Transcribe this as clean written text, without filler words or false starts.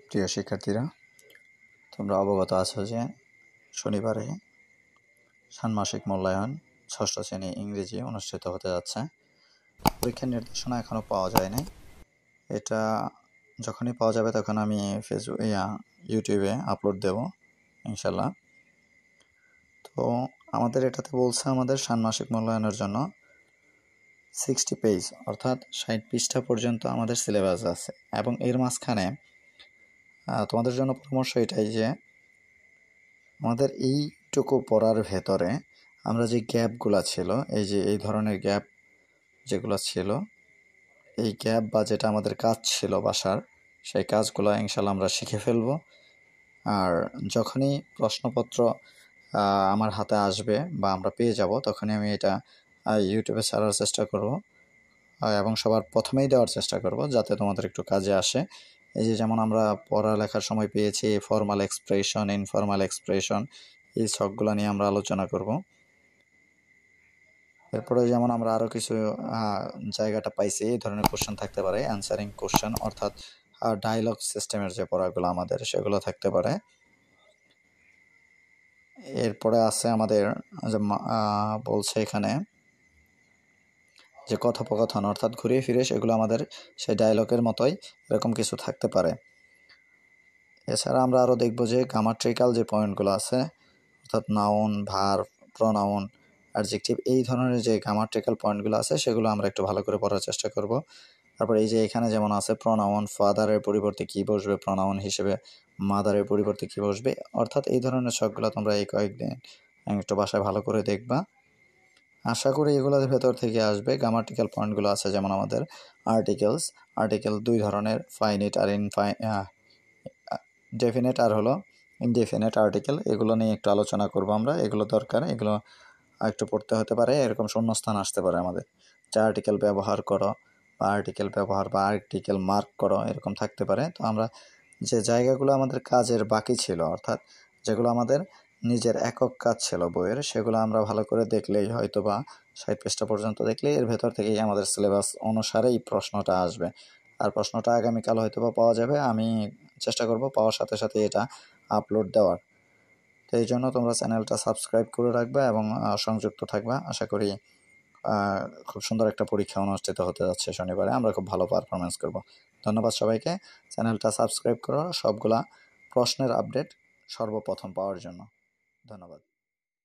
প্রিয় শিক্ষার্থীরা, তোমরা অবগত আছো যে শনিবারে ষান্মাসিক মূল্যায়ন ৬ষ্ঠ শ্রেণী ইংরেজি অনুষ্ঠিত হতে যাচ্ছে। পরীক্ষার নির্দেশনা এখনও পাওয়া যায় নাই। এটা যখনই পাওয়া যাবে তখন আমি ইউটিউবে আপলোড দেব ইনশাল্লাহ। তো আমাদের এটাতে বলছে আমাদের ষান্মাসিক মূল্যায়নের জন্য 60 পেজ অর্থাৎ 60 পৃষ্ঠা পর্যন্ত আমাদের সিলেবাস আছে, এবং এর মাঝখানে তোমাদের জন্য পরামর্শ এটাই যে আমাদের এইটুকু পড়ার ভেতরে আমরা যে গ্যাপগুলো ছিল, এই ধরনের গ্যাপ যেগুলো ছিল, এই গ্যাপ বা যেটা আমাদের কাজ ছিল বাসার, সেই কাজগুলো ইনশাল্লাহ আমরা শিখে ফেলব। আর যখনই প্রশ্নপত্র আমার হাতে আসবে বা আমরা পেয়ে যাব, তখনই আমি এটা ইউটিউবে ছাড়ার চেষ্টা করব এবং সবার প্রথমেই দেওয়ার চেষ্টা করব যাতে তোমাদের একটু কাজে আসে। এই যে যেমন আমরা পড়ালেখার সময় পেয়েছি ফর্মাল এক্সপ্রেশন, ইনফর্মাল এক্সপ্রেশন, এই ছকগুলো নিয়ে আমরা আলোচনা করব। এরপরে যেমন আমরা আরও কিছু জায়গাটা পাইছি এই ধরনের কোশ্চেন থাকতে পারে, অ্যান্সারিং কোশ্চেন অর্থাৎ ডায়লগ সিস্টেমের যে পড়াগুলো আমাদের সেগুলো থাকতে পারে। এরপরে আছে আমাদের যে বলছে এখানে যে কথোপকথন অর্থাৎ ঘুরিয়ে ফিরে সেগুলো আমাদের সেই ডায়লগের মতোই এরকম কিছু থাকতে পারে। এছাড়া আমরা আরও দেখব যে গ্রামাট্রিক্যাল যে পয়েন্টগুলো আছে অর্থাৎ নাউন, ভার্ব, প্রোনাউন, অ্যাডজেক্টিভ, এই ধরনের যে গ্রামাট্রিক্যাল পয়েন্টগুলো আছে সেগুলো আমরা একটু ভালো করে পড়ার চেষ্টা করব। তারপর এই যে এখানে যেমন আছে প্রোনাউন, ফাদারের পরিবর্তে কী বসবে প্রোনাউন হিসেবে, মাদারের পরিবর্তে কী বসবে, অর্থাৎ এই ধরনের সবগুলো তোমরা এই কয়েকদিন একটু বাসায় ভালো করে দেখবা। আশা করি এগুলোর ভেতর থেকে আসবে। গ্রামাটিক্যাল পয়েন্টগুলো আছে যেমন আমাদের আর্টিকেল দুই ধরনের, ফাইনিট আর ডেফিনেট আর হলো ইনডেফিনেট আর্টিকেল, এগুলো নিয়ে একটু আলোচনা করব আমরা। এগুলো দরকার, এগুলো একটু পড়তে হতে পারে। এরকম শূন্যস্থান আসতে পারে আমাদের, যে আর্টিকেল ব্যবহার করো বা আর্টিকেল ব্যবহার বা আর্টিকেল মার্ক করো, এরকম থাকতে পারে। তো আমরা যে জায়গাগুলো আমাদের কাজের বাকি ছিল অর্থাৎ যেগুলো আমাদের নিজের একক কাজ ছিল বইয়ের, সেগুলো আমরা ভালো করে দেখলেই হয়তো বা 60 পৃষ্ঠা পর্যন্ত দেখলেই এর ভেতর থেকেই আমাদের সিলেবাস অনুসারেই প্রশ্নটা আসবে। আর প্রশ্নটা আগামীকাল হয়তো বা পাওয়া যাবে। আমি চেষ্টা করব পাওয়ার সাথে সাথে এটা আপলোড দেওয়ার। তো এই জন্য তোমরা চ্যানেলটা সাবস্ক্রাইব করে রাখবে এবং সংযুক্ত থাকবা। আশা করি খুব সুন্দর একটা পরীক্ষা অনুষ্ঠিত হতে যাচ্ছে শনিবারে, আমরা খুব ভালো পারফরমেন্স করব। ধন্যবাদ সবাইকে। চ্যানেলটা সাবস্ক্রাইব করো সবগুলা প্রশ্নের আপডেট সর্বপ্রথম পাওয়ার জন্য। ধন্যবাদ।